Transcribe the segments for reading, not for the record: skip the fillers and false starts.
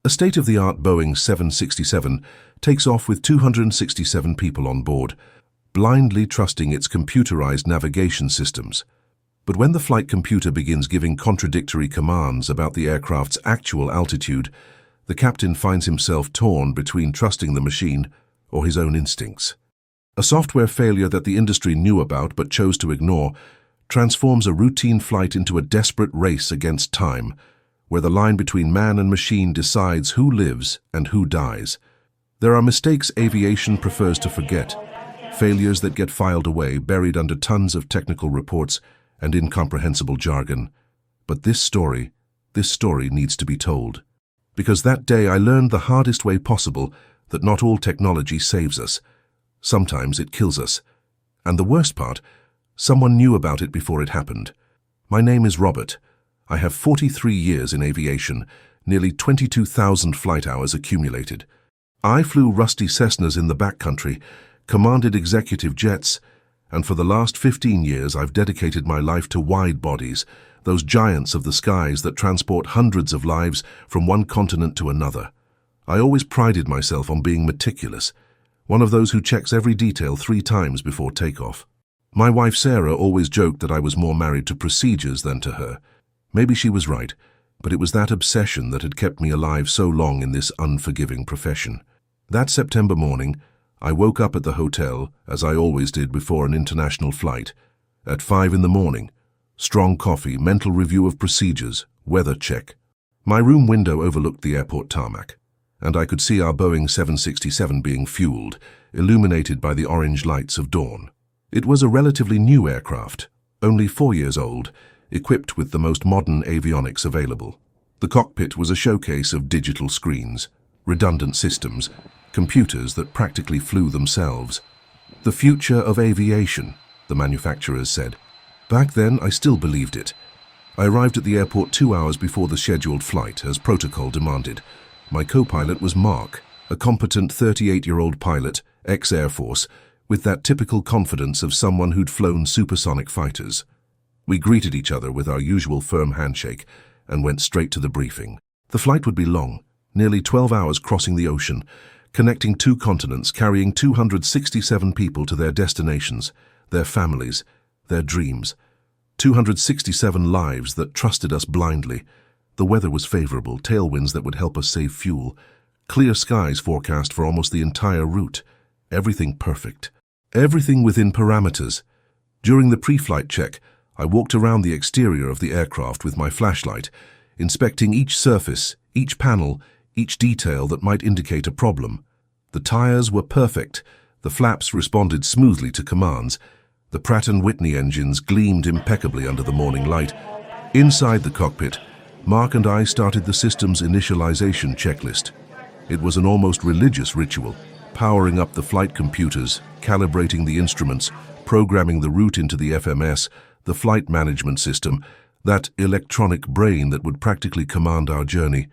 A state-of-the-art Boeing 767 takes off with 267 people on board, blindly trusting its computerized navigation systems. But when the flight computer begins giving contradictory commands about the aircraft's actual altitude, the captain finds himself torn between trusting the machine or his own instincts. A software failure that the industry knew about but chose to ignore transforms a routine flight into a desperate race against time, where the line between man and machine decides who lives and who dies. There are mistakes aviation prefers to forget, failures that get filed away, buried under tons of technical reports and incomprehensible jargon. But this story needs to be told. Because that day I learned the hardest way possible that not all technology saves us. Sometimes it kills us. And the worst part, someone knew about it before it happened. My name is Robert. I have 43 years in aviation, nearly 22,000 flight hours accumulated. I flew rusty Cessnas in the backcountry, commanded executive jets, and for the last 15 years I've dedicated my life to wide bodies, those giants of the skies that transport hundreds of lives from one continent to another. I always prided myself on being meticulous, one of those who checks every detail 3 times before takeoff. My wife Sarah always joked that I was more married to procedures than to her. Maybe she was right, but it was that obsession that had kept me alive so long in this unforgiving profession. That September morning, I woke up at the hotel, as I always did before an international flight. At 5 in the morning, strong coffee, mental review of procedures, weather check. My room window overlooked the airport tarmac, and I could see our Boeing 767 being fueled, illuminated by the orange lights of dawn. It was a relatively new aircraft, only 4 years old, equipped with the most modern avionics available. The cockpit was a showcase of digital screens, redundant systems, computers that practically flew themselves. The future of aviation, the manufacturers said. Back then, I still believed it. I arrived at the airport 2 hours before the scheduled flight, as protocol demanded. My co-pilot was Mark, a competent 38-year-old pilot, ex-Air Force, with that typical confidence of someone who'd flown supersonic fighters. We greeted each other with our usual firm handshake and went straight to the briefing. The flight would be long, nearly 12 hours crossing the ocean, connecting 2 continents, carrying 267 people to their destinations, their families, their dreams. 267 lives that trusted us blindly. The weather was favorable, tailwinds that would help us save fuel. Clear skies forecast for almost the entire route. Everything perfect. Everything within parameters. During the pre-flight check, I walked around the exterior of the aircraft with my flashlight, inspecting each surface, each panel, each detail that might indicate a problem. The tires were perfect. The flaps responded smoothly to commands. The Pratt & Whitney engines gleamed impeccably under the morning light. Inside the cockpit, Mark and I started the system's initialization checklist. It was an almost religious ritual, powering up the flight computers, calibrating the instruments, programming the route into the FMS, the flight management system, that electronic brain that would practically command our journey.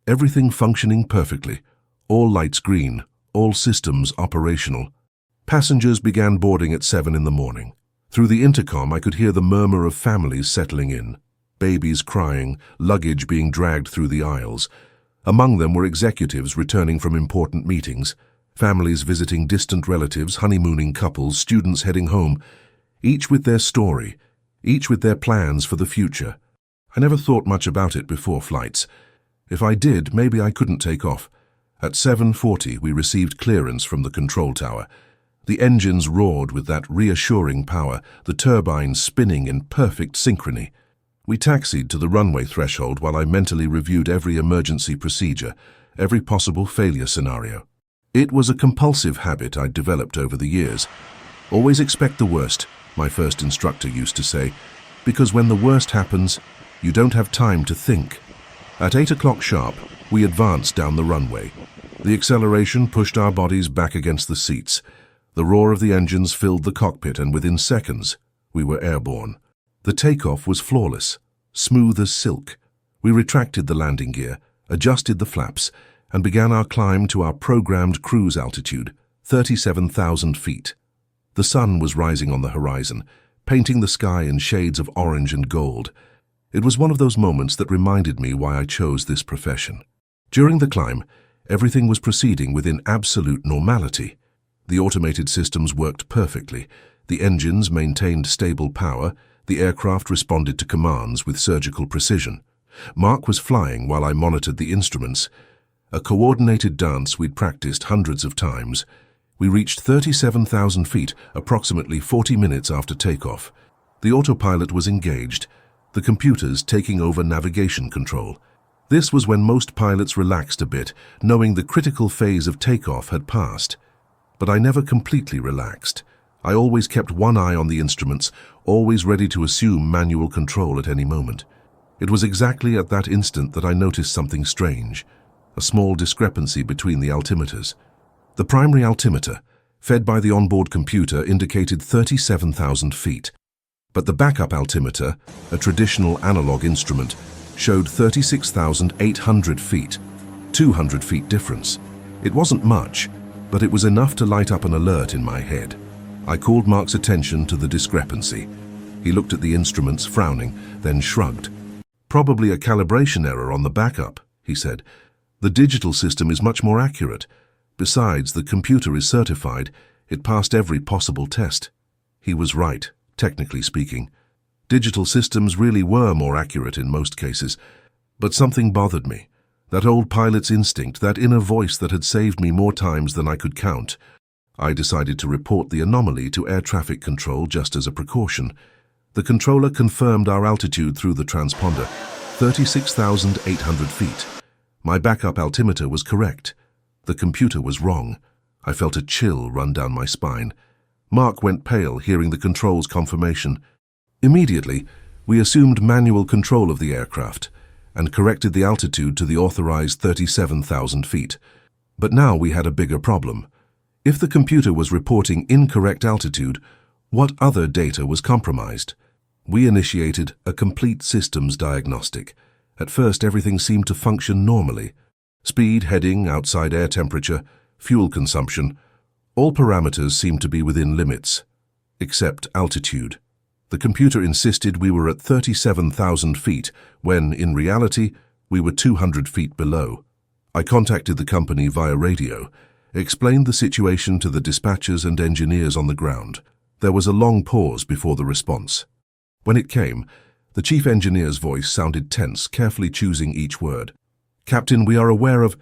Everything functioning perfectly, all lights green, all systems operational. Passengers began boarding at 7 in the morning. Through the intercom, I could hear the murmur of families settling in. Babies crying, luggage being dragged through the aisles. Among them were executives returning from important meetings, families visiting distant relatives, honeymooning couples, students heading home, each with their story, each with their plans for the future. I never thought much about it before flights. If I did, maybe I couldn't take off. At 7:40, we received clearance from the control tower. The engines roared with that reassuring power, the turbines spinning in perfect synchrony. We taxied to the runway threshold while I mentally reviewed every emergency procedure, every possible failure scenario. It was a compulsive habit I'd developed over the years. Always expect the worst, my first instructor used to say, because when the worst happens, you don't have time to think. At 8 o'clock sharp, we advanced down the runway. The acceleration pushed our bodies back against the seats. The roar of the engines filled the cockpit, and within seconds, we were airborne. The takeoff was flawless, smooth as silk. We retracted the landing gear, adjusted the flaps, and began our climb to our programmed cruise altitude, 37,000 feet. The sun was rising on the horizon, painting the sky in shades of orange and gold. It was one of those moments that reminded me why I chose this profession. During the climb, everything was proceeding within absolute normality. The automated systems worked perfectly. The engines maintained stable power. The aircraft responded to commands with surgical precision. Mark was flying while I monitored the instruments. A coordinated dance we'd practiced hundreds of times. We reached 37,000 feet, approximately 40 minutes after takeoff. The autopilot was engaged, the computers taking over navigation control. This was when most pilots relaxed a bit, knowing the critical phase of takeoff had passed. But I never completely relaxed. I always kept one eye on the instruments, always ready to assume manual control at any moment. It was exactly at that instant that I noticed something strange, a small discrepancy between the altimeters. The primary altimeter, fed by the onboard computer, indicated 37,000 feet. But the backup altimeter, a traditional analog instrument, showed 36,800 feet, 200 feet difference. It wasn't much, but it was enough to light up an alert in my head. I called Mark's attention to the discrepancy. He looked at the instruments, frowning, then shrugged. "Probably a calibration error on the backup," he said. "The digital system is much more accurate. Besides, the computer is certified. It passed every possible test." He was right, technically speaking. Digital systems really were more accurate in most cases. But something bothered me. That old pilot's instinct, that inner voice that had saved me more times than I could count. I decided to report the anomaly to air traffic control just as a precaution. The controller confirmed our altitude through the transponder, 36,800 feet. My backup altimeter was correct. The computer was wrong. I felt a chill run down my spine. Mark went pale, hearing the control's confirmation. Immediately, we assumed manual control of the aircraft and corrected the altitude to the authorized 37,000 feet. But now we had a bigger problem. If the computer was reporting incorrect altitude, what other data was compromised? We initiated a complete systems diagnostic. At first, everything seemed to function normally. Speed, heading, outside air temperature, fuel consumption, all parameters seemed to be within limits, except altitude. The computer insisted we were at 37,000 feet, when, in reality, we were 200 feet below. I contacted the company via radio, explained the situation to the dispatchers and engineers on the ground. There was a long pause before the response. When it came, the chief engineer's voice sounded tense, carefully choosing each word. "Captain, we are aware of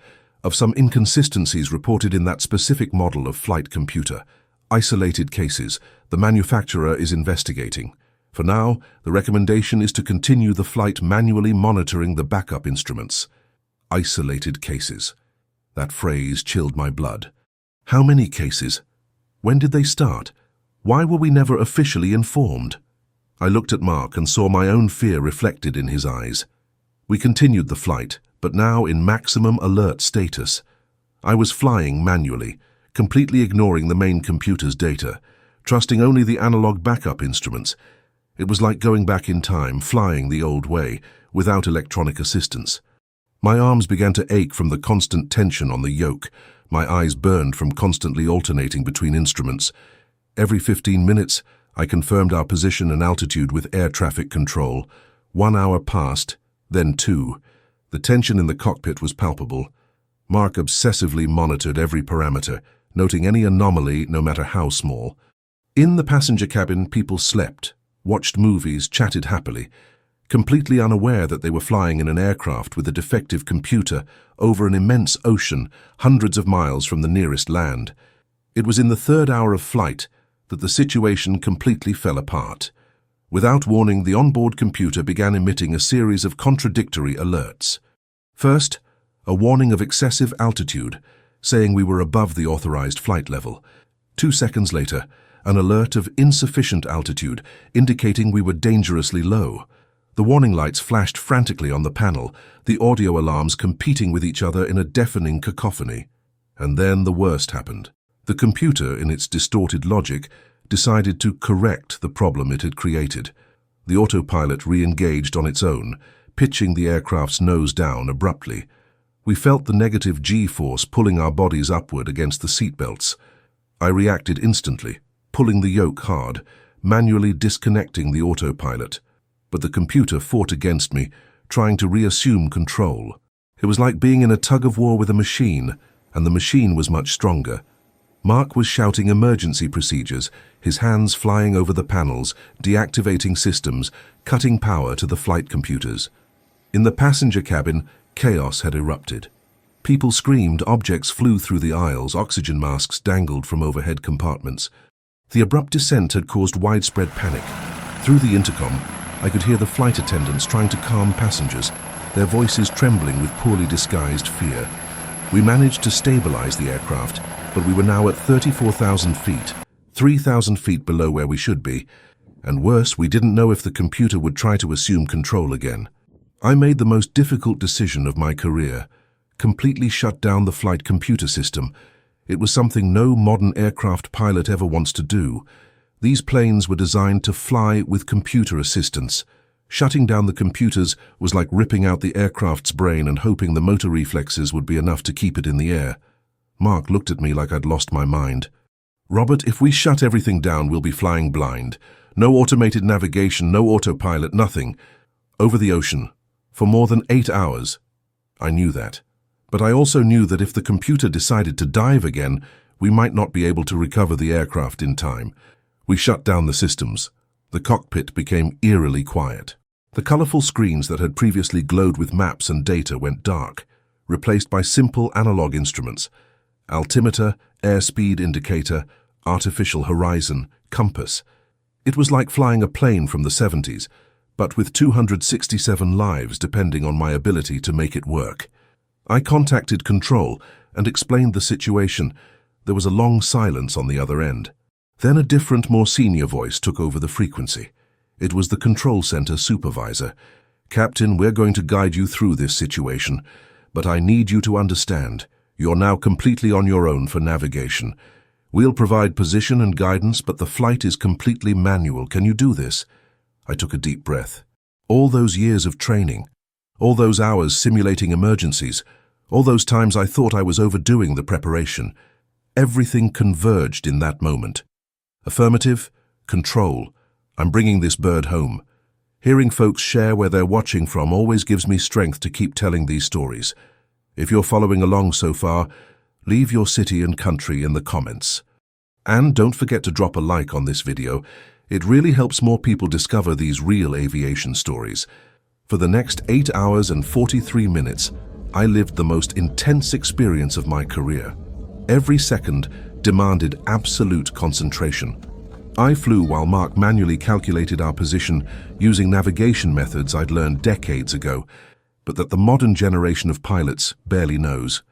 some inconsistencies reported in that specific model of flight computer. Isolated cases. The manufacturer is investigating. For now, the recommendation is to continue the flight manually monitoring the backup instruments." Isolated cases. That phrase chilled my blood. How many cases? When did they start? Why were we never officially informed? I looked at Mark and saw my own fear reflected in his eyes. We continued the flight, but now in maximum alert status. I was flying manually, completely ignoring the main computer's data, trusting only the analog backup instruments. It was like going back in time, flying the old way, without electronic assistance. My arms began to ache from the constant tension on the yoke. My eyes burned from constantly alternating between instruments. Every 15 minutes, I confirmed our position and altitude with air traffic control. 1 hour passed, then 2. The tension in the cockpit was palpable. Mark obsessively monitored every parameter, noting any anomaly, no matter how small. In the passenger cabin, people slept, watched movies, chatted happily, completely unaware that they were flying in an aircraft with a defective computer over an immense ocean, hundreds of miles from the nearest land. It was in the 3rd hour of flight that the situation completely fell apart. Without warning, the onboard computer began emitting a series of contradictory alerts. First, a warning of excessive altitude, saying we were above the authorized flight level. 2 seconds later, an alert of insufficient altitude, indicating we were dangerously low. The warning lights flashed frantically on the panel, the audio alarms competing with each other in a deafening cacophony. And then the worst happened. The computer, in its distorted logic, decided to correct the problem it had created. The autopilot re-engaged on its own, pitching the aircraft's nose down abruptly. We felt the negative G-force pulling our bodies upward against the seatbelts. I reacted instantly, pulling the yoke hard, manually disconnecting the autopilot. But the computer fought against me, trying to reassume control. It was like being in a tug-of-war with a machine, and the machine was much stronger. Mark was shouting emergency procedures, his hands flying over the panels, deactivating systems, cutting power to the flight computers. In the passenger cabin, chaos had erupted. People screamed, objects flew through the aisles, oxygen masks dangled from overhead compartments. The abrupt descent had caused widespread panic. Through the intercom, I could hear the flight attendants trying to calm passengers, their voices trembling with poorly disguised fear. We managed to stabilize the aircraft, but we were now at 34,000 feet, 3,000 feet below where we should be, and worse, we didn't know if the computer would try to assume control again. I made the most difficult decision of my career, completely shut down the flight computer system. It was something no modern aircraft pilot ever wants to do. These planes were designed to fly with computer assistance. Shutting down the computers was like ripping out the aircraft's brain and hoping the motor reflexes would be enough to keep it in the air. Mark looked at me like I'd lost my mind. "Robert, if we shut everything down, we'll be flying blind. No automated navigation, no autopilot, nothing. Over the ocean. For more than 8 hours." I knew that. But I also knew that if the computer decided to dive again, we might not be able to recover the aircraft in time. We shut down the systems. The cockpit became eerily quiet. The colorful screens that had previously glowed with maps and data went dark, replaced by simple analog instruments. Altimeter, airspeed indicator, artificial horizon, compass. It was like flying a plane from the 70s, but with 267 lives depending on my ability to make it work. I contacted control and explained the situation. There was a long silence on the other end. Then a different, more senior voice took over the frequency. It was the control center supervisor. "Captain, we're going to guide you through this situation, but I need you to understand. You're now completely on your own for navigation. We'll provide position and guidance, but the flight is completely manual. Can you do this?" I took a deep breath. All those years of training, all those hours simulating emergencies, all those times I thought I was overdoing the preparation, everything converged in that moment. Affirmative, control. I'm bringing this bird home. Hearing folks share where they're watching from always gives me strength to keep telling these stories. If you're following along so far, leave your city and country in the comments. And don't forget to drop a like on this video. It really helps more people discover these real aviation stories. For the next 8 hours and 43 minutes, I lived the most intense experience of my career. Every second demanded absolute concentration. I flew while Mark manually calculated our position using navigation methods I'd learned decades ago, but that the modern generation of pilots barely knows.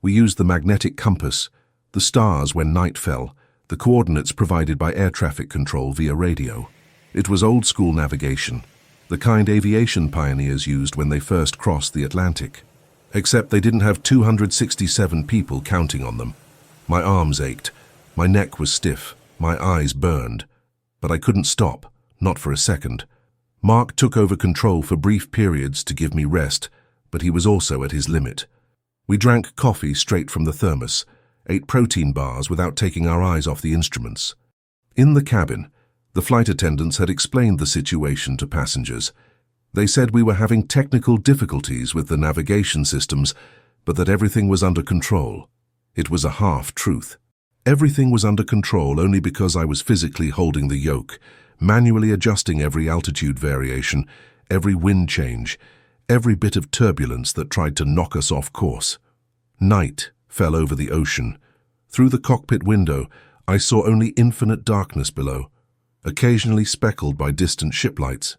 We used the magnetic compass, the stars when night fell, the coordinates provided by air traffic control via radio. It was old-school navigation, the kind aviation pioneers used when they first crossed the Atlantic. Except they didn't have 267 people counting on them. My arms ached, my neck was stiff, my eyes burned. But I couldn't stop, not for a second. Mark took over control for brief periods to give me rest, but he was also at his limit. We drank coffee straight from the thermos, ate protein bars without taking our eyes off the instruments. In the cabin, the flight attendants had explained the situation to passengers. They said we were having technical difficulties with the navigation systems, but that everything was under control. It was a half-truth. Everything was under control only because I was physically holding the yoke, manually adjusting every altitude variation, every wind change, every bit of turbulence that tried to knock us off course. Night fell over the ocean. Through the cockpit window, I saw only infinite darkness below, occasionally speckled by distant ship lights.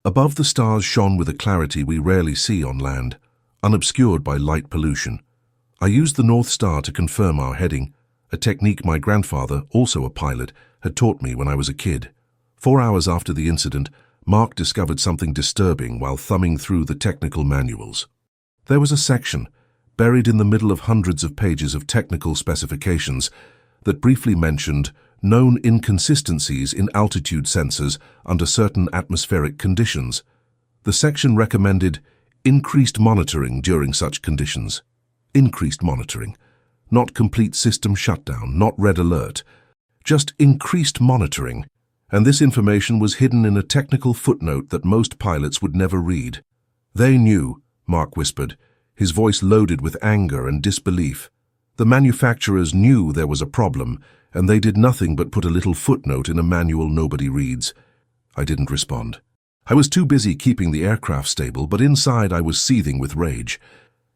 Above, the stars shone with a clarity we rarely see on land, unobscured by light pollution. I used the North Star to confirm our heading, a technique my grandfather, also a pilot, had taught me when I was a kid. 4 hours after the incident, Mark discovered something disturbing while thumbing through the technical manuals. There was a section, buried in the middle of hundreds of pages of technical specifications, that briefly mentioned known inconsistencies in altitude sensors under certain atmospheric conditions. The section recommended increased monitoring during such conditions. Increased monitoring. Not complete system shutdown, not red alert. Just increased monitoring. And this information was hidden in a technical footnote that most pilots would never read. "They knew," Mark whispered. his voice loaded with anger and disbelief. The manufacturers knew there was a problem, and they did nothing but put a little footnote in a manual nobody reads. I didn't respond. I was too busy keeping the aircraft stable, but inside I was seething with rage.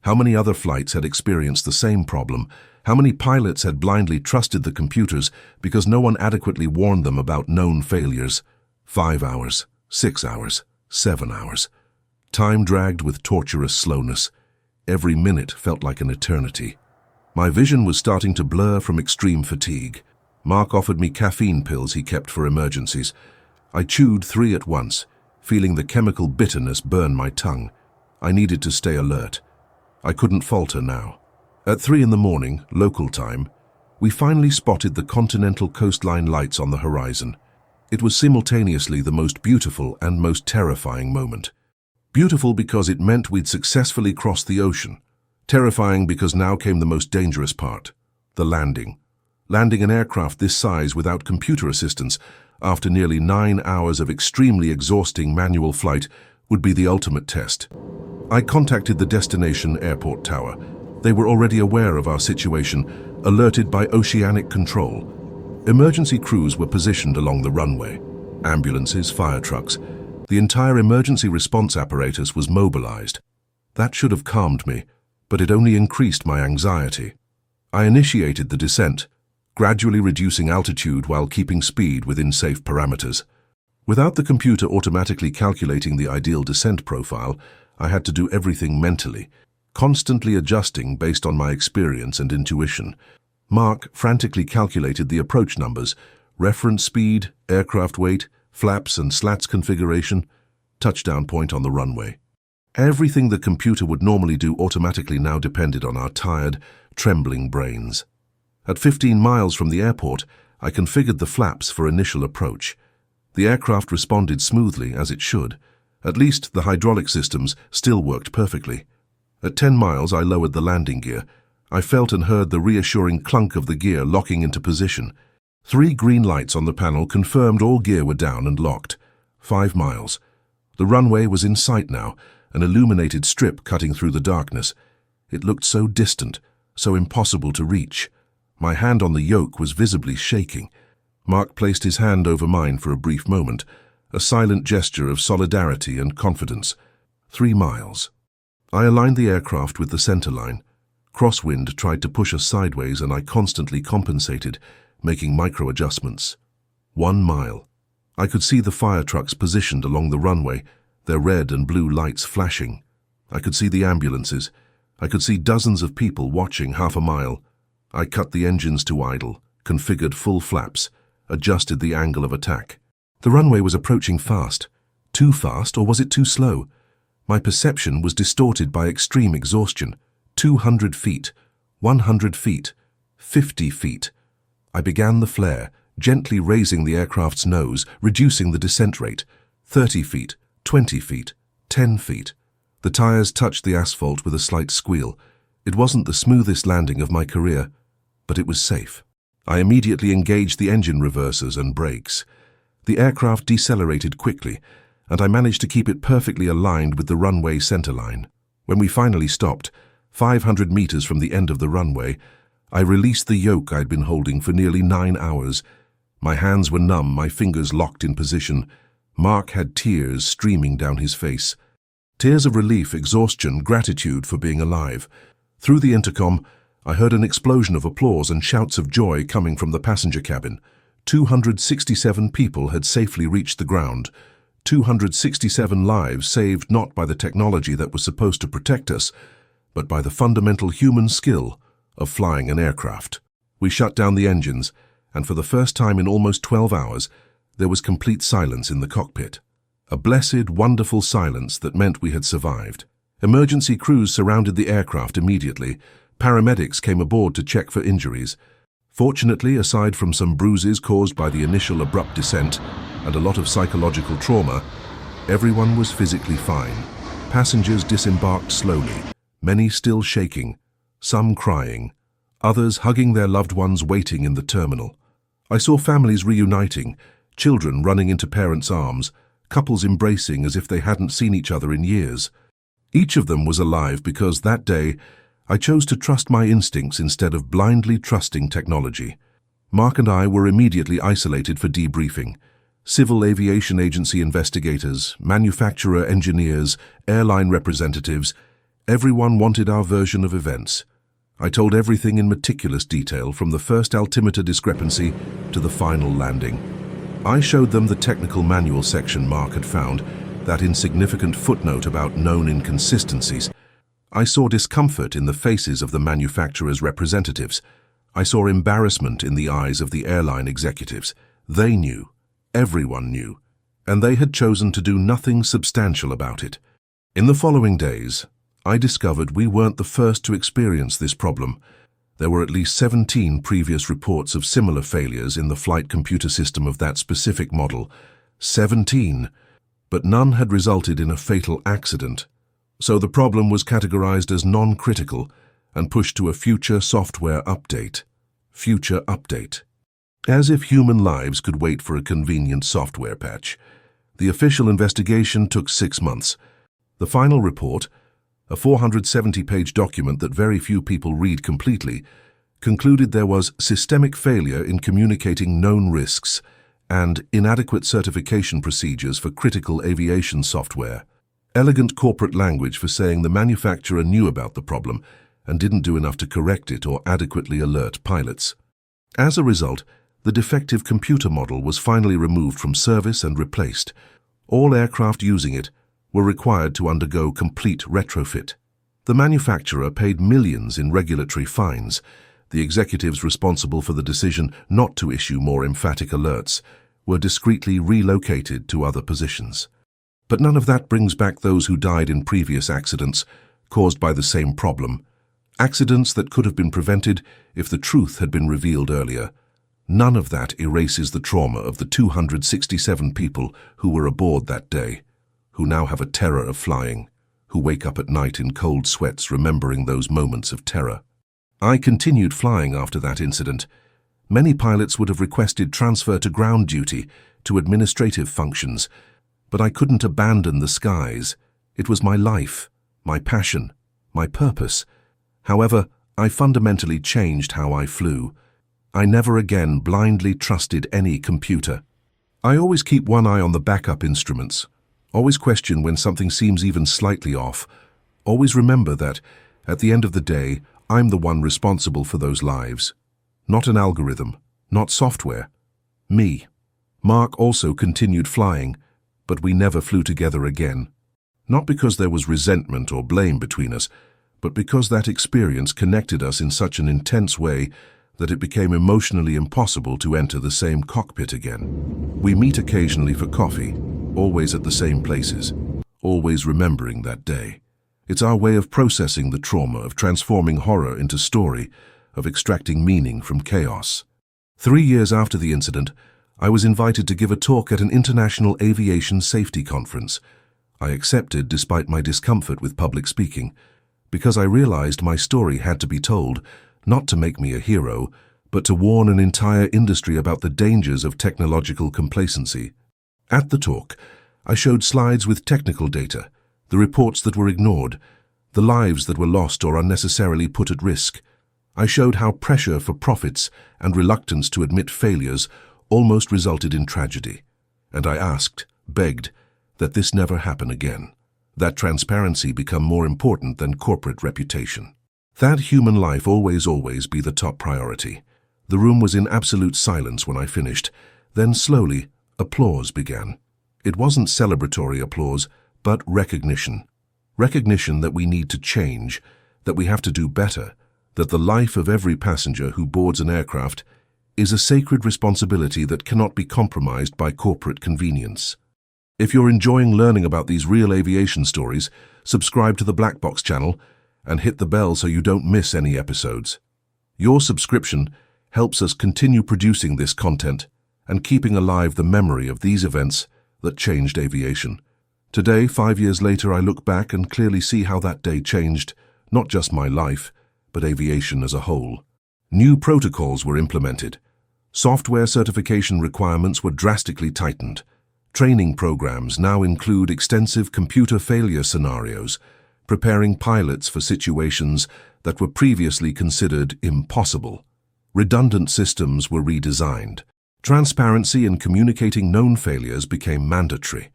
How many other flights had experienced the same problem? How many pilots had blindly trusted the computers because no one adequately warned them about known failures? 5 hours, 6 hours, 7 hours. Time dragged with torturous slowness. Every minute felt like an eternity. My vision was starting to blur from extreme fatigue. Mark offered me caffeine pills he kept for emergencies. I chewed 3 at once, feeling the chemical bitterness burn my tongue. I needed to stay alert. I couldn't falter now. At 3 in the morning, local time, we finally spotted the continental coastline lights on the horizon. It was simultaneously the most beautiful and most terrifying moment. Beautiful because it meant we'd successfully crossed the ocean. Terrifying because now came the most dangerous part, the landing. Landing an aircraft this size without computer assistance after nearly 9 hours of extremely exhausting manual flight would be the ultimate test. I contacted the destination airport tower. They were already aware of our situation, alerted by oceanic control. Emergency crews were positioned along the runway. Ambulances, fire trucks. The entire emergency response apparatus was mobilized. That should have calmed me, but it only increased my anxiety. I initiated the descent, gradually reducing altitude while keeping speed within safe parameters. Without the computer automatically calculating the ideal descent profile, I had to do everything mentally, constantly adjusting based on my experience and intuition. Mark frantically calculated the approach numbers, reference speed, aircraft weight, flaps and slats configuration, touchdown point on the runway. Everything the computer would normally do automatically now depended on our tired, trembling brains. At 15 miles from the airport, I configured the flaps for initial approach. The aircraft responded smoothly, as it should. At least the hydraulic systems still worked perfectly. At 10 miles, I lowered the landing gear. I felt and heard the reassuring clunk of the gear locking into position. 3 green lights on the panel confirmed all gear were down and locked. 5 miles. The runway was in sight now, an illuminated strip cutting through the darkness. It looked so distant, so impossible to reach. My hand on the yoke was visibly shaking. Mark placed his hand over mine for a brief moment, a silent gesture of solidarity and confidence. 3 miles. I aligned the aircraft with the center line. Crosswind tried to push us sideways and I constantly compensated, making micro-adjustments. 1 mile. I could see the fire trucks positioned along the runway, their red and blue lights flashing. I could see the ambulances. I could see dozens of people watching 1/2 mile. I cut the engines to idle, configured full flaps, adjusted the angle of attack. The runway was approaching fast. Too fast, or was it too slow? My perception was distorted by extreme exhaustion. 200 feet, 100 feet, 50 feet. I began the flare, gently raising the aircraft's nose, reducing the descent rate. 30 feet, 20 feet, 10 feet. The tires touched the asphalt with a slight squeal. It wasn't the smoothest landing of my career, but it was safe. I immediately engaged the engine reversers and brakes. The aircraft decelerated quickly, and I managed to keep it perfectly aligned with the runway centerline. When we finally stopped, 500 meters from the end of the runway, I released the yoke I'd been holding for nearly 9 hours. My hands were numb, my fingers locked in position. Mark had tears streaming down his face. Tears of relief, exhaustion, gratitude for being alive. Through the intercom, I heard an explosion of applause and shouts of joy coming from the passenger cabin. 267 people had safely reached the ground. 267 lives saved not by the technology that was supposed to protect us, but by the fundamental human skill of flying an aircraft. We shut down the engines, and for the first time in almost 12 hours, there was complete silence in the cockpit. A blessed, wonderful silence that meant we had survived. Emergency crews surrounded the aircraft immediately. Paramedics came aboard to check for injuries. Fortunately, aside from some bruises caused by the initial abrupt descent and a lot of psychological trauma, everyone was physically fine. Passengers disembarked slowly, many still shaking, some crying, others hugging their loved ones waiting in the terminal. I saw families reuniting, children running into parents' arms, couples embracing as if they hadn't seen each other in years. Each of them was alive because that day I chose to trust my instincts instead of blindly trusting technology. Mark and I were immediately isolated for debriefing. Civil Aviation Agency investigators, manufacturer engineers, airline representatives, everyone wanted our version of events. I told everything in meticulous detail, from the first altimeter discrepancy to the final landing. I showed them the technical manual section Mark had found, that insignificant footnote about known inconsistencies. I saw discomfort in the faces of the manufacturer's representatives. I saw embarrassment in the eyes of the airline executives. They knew. Everyone knew. And they had chosen to do nothing substantial about it. In the following days, I discovered we weren't the first to experience this problem. There were at least 17 previous reports of similar failures in the flight computer system of that specific model. 17! But none had resulted in a fatal accident. So the problem was categorized as non-critical and pushed to a future software update. Future update. As if human lives could wait for a convenient software patch. The official investigation took 6 months. The final report, a 470-page document that very few people read completely, concluded there was systemic failure in communicating known risks and inadequate certification procedures for critical aviation software. Elegant corporate language for saying the manufacturer knew about the problem and didn't do enough to correct it or adequately alert pilots. As a result, the defective computer model was finally removed from service and replaced. All aircraft using it were required to undergo complete retrofit. The manufacturer paid millions in regulatory fines. The executives responsible for the decision not to issue more emphatic alerts were discreetly relocated to other positions. But none of that brings back those who died in previous accidents caused by the same problem. Accidents that could have been prevented if the truth had been revealed earlier. None of that erases the trauma of the 267 people who were aboard that day, who now have a terror of flying, who wake up at night in cold sweats remembering those moments of terror. I continued flying after that incident. Many pilots would have requested transfer to ground duty, to administrative functions, but I couldn't abandon the skies. It was my life, my passion, my purpose. However, I fundamentally changed how I flew. I never again blindly trusted any computer. I always keep one eye on the backup instruments. Always question when something seems even slightly off. Always remember that, at the end of the day, I'm the one responsible for those lives. Not an algorithm, not software. Me. Mark also continued flying, but we never flew together again. Not because there was resentment or blame between us, but because that experience connected us in such an intense way that it became emotionally impossible to enter the same cockpit again. We meet occasionally for coffee, always at the same places, always remembering that day. It's our way of processing the trauma, of transforming horror into story, of extracting meaning from chaos. 3 years after the incident, I was invited to give a talk at an international aviation safety conference. I accepted despite my discomfort with public speaking, because I realized my story had to be told, not to make me a hero, but to warn an entire industry about the dangers of technological complacency. At the talk, I showed slides with technical data, the reports that were ignored, the lives that were lost or unnecessarily put at risk. I showed how pressure for profits and reluctance to admit failures almost resulted in tragedy. And I asked, begged, that this never happen again, that transparency become more important than corporate reputation. That human life always be the top priority. The room was in absolute silence when I finished. Then slowly, applause began. It wasn't celebratory applause, but recognition. Recognition that we need to change, that we have to do better, that the life of every passenger who boards an aircraft is a sacred responsibility that cannot be compromised by corporate convenience. If you're enjoying learning about these real aviation stories, subscribe to the Black Box channel and hit the bell so you don't miss any episodes. Your subscription helps us continue producing this content and keeping alive the memory of these events that changed aviation. Today, 5 years later, I look back and clearly see how that day changed not just my life, but aviation as a whole. New protocols were implemented. Software certification requirements were drastically tightened. Training programs now include extensive computer failure scenarios, preparing pilots for situations that were previously considered impossible. Redundant systems were redesigned. Transparency in communicating known failures became mandatory,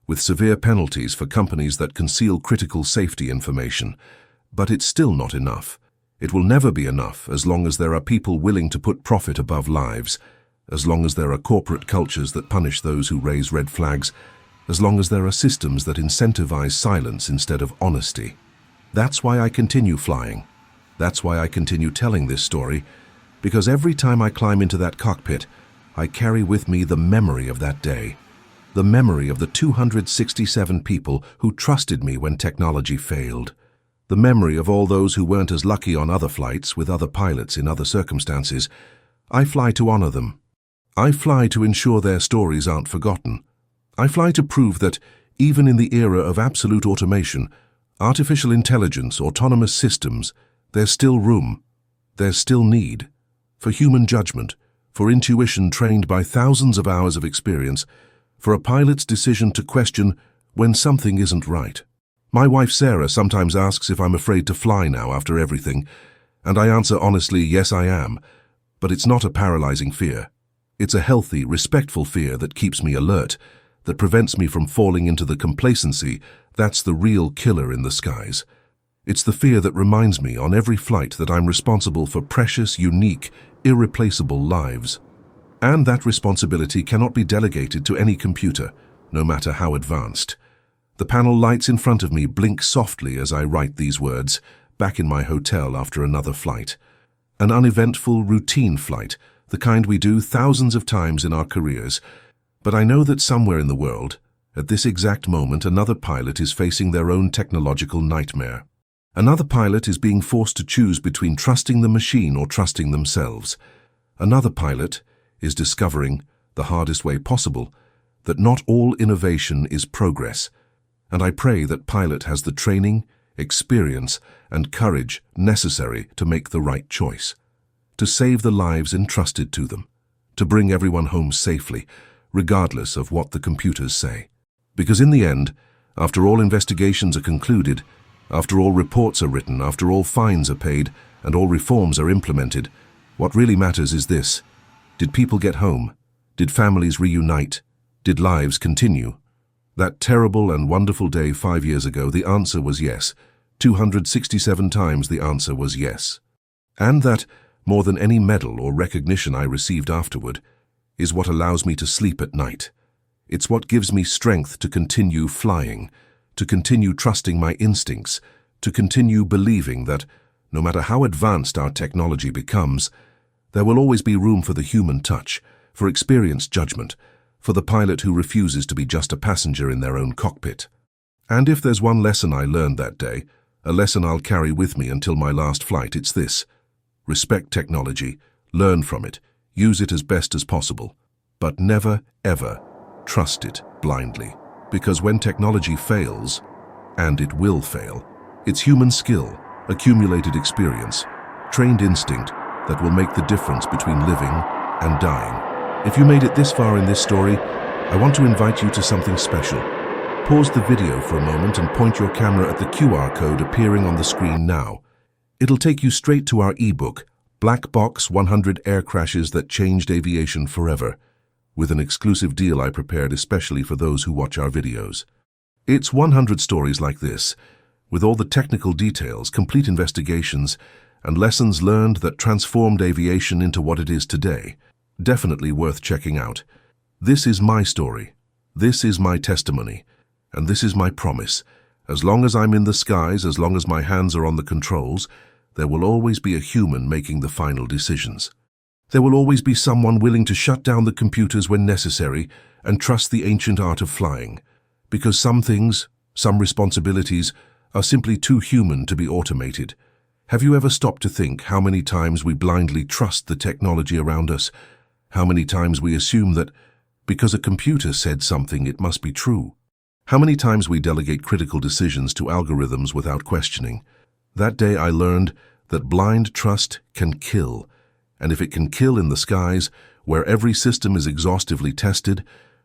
with severe penalties for companies that conceal critical safety information. But it's still not enough. It will never be enough as long as there are people willing to put profit above lives, as long as there are corporate cultures that punish those who raise red flags, as long as there are systems that incentivize silence instead of honesty. That's why I continue flying. That's why I continue telling this story, because every time I climb into that cockpit, I carry with me the memory of that day, the memory of the 267 people who trusted me when technology failed, the memory of all those who weren't as lucky on other flights with other pilots in other circumstances. I fly to honor them. I fly to ensure their stories aren't forgotten. I fly to prove that, even in the era of absolute automation, artificial intelligence, autonomous systems, there's still room, there's still need, for human judgment, for intuition trained by thousands of hours of experience, for a pilot's decision to question when something isn't right. My wife Sarah sometimes asks if I'm afraid to fly now after everything, and I answer honestly, yes I am, but it's not a paralyzing fear. It's a healthy, respectful fear that keeps me alert, that prevents me from falling into the complacency that's the real killer in the skies. It's the fear that reminds me on every flight that I'm responsible for precious, unique, irreplaceable lives. And that responsibility cannot be delegated to any computer, no matter how advanced. The panel lights in front of me blink softly as I write these words, back in my hotel after another flight. An uneventful, routine flight, the kind we do thousands of times in our careers. But I know that somewhere in the world, at this exact moment, another pilot is facing their own technological nightmare. Another pilot is being forced to choose between trusting the machine or trusting themselves. Another pilot is discovering, the hardest way possible, that not all innovation is progress. And I pray that pilot has the training, experience, and courage necessary to make the right choice, to save the lives entrusted to them, to bring everyone home safely, regardless of what the computers say. Because in the end, after all investigations are concluded, after all reports are written, after all fines are paid, and all reforms are implemented, what really matters is this: did people get home? Did families reunite? Did lives continue? That terrible and wonderful day 5 years ago, the answer was yes. 267 times the answer was yes. And that, more than any medal or recognition I received afterward, is what allows me to sleep at night. It's what gives me strength to continue flying, to continue trusting my instincts, to continue believing that, no matter how advanced our technology becomes, there will always be room for the human touch, for experienced judgment, for the pilot who refuses to be just a passenger in their own cockpit. And if there's one lesson I learned that day, a lesson I'll carry with me until my last flight, it's this: respect technology, learn from it, use it as best as possible, but never, ever trust it blindly. Because when technology fails, and it will fail, it's human skill, accumulated experience, trained instinct that will make the difference between living and dying. If you made it this far in this story, I want to invite you to something special. Pause the video for a moment and point your camera at the QR code appearing on the screen now. It'll take you straight to our ebook, Black Box 100 Air Crashes That Changed Aviation Forever, with an exclusive deal I prepared especially for those who watch our videos. It's 100 stories like this, with all the technical details, complete investigations, and lessons learned that transformed aviation into what it is today. Definitely worth checking out. This is my story. This is my testimony. And this is my promise. As long as I'm in the skies, as long as my hands are on the controls, there will always be a human making the final decisions. There will always be someone willing to shut down the computers when necessary and trust the ancient art of flying. Because some things, some responsibilities, are simply too human to be automated. Have you ever stopped to think how many times we blindly trust the technology around us? How many times we assume that because a computer said something, it must be true? How many times we delegate critical decisions to algorithms without questioning? That day I learned that blind trust can kill. And if it can kill in the skies, where every system is exhaustively tested,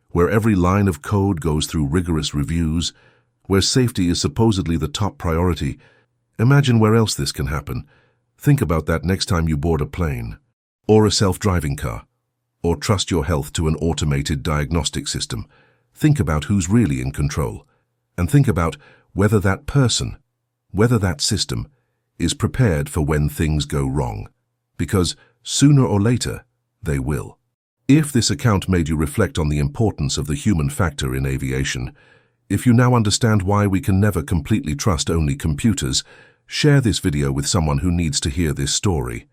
where every line of code goes through rigorous reviews, where safety is supposedly the top priority, imagine where else this can happen. Think about that next time you board a plane, or a self-driving car, or trust your health to an automated diagnostic system. Think about who's really in control, and think about whether that person, whether that system, is prepared for when things go wrong, because sooner or later, they will. If this account made you reflect on the importance of the human factor in aviation, if you now understand why we can never completely trust only computers, share this video with someone who needs to hear this story.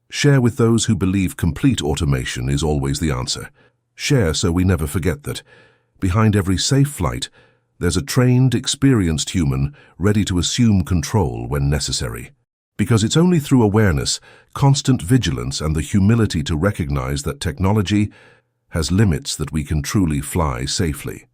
Share with those who believe complete automation is always the answer. Share so we never forget that behind every safe flight, there's a trained, experienced human ready to assume control when necessary. Because it's only through awareness, constant vigilance, and the humility to recognize that technology has limits that we can truly fly safely.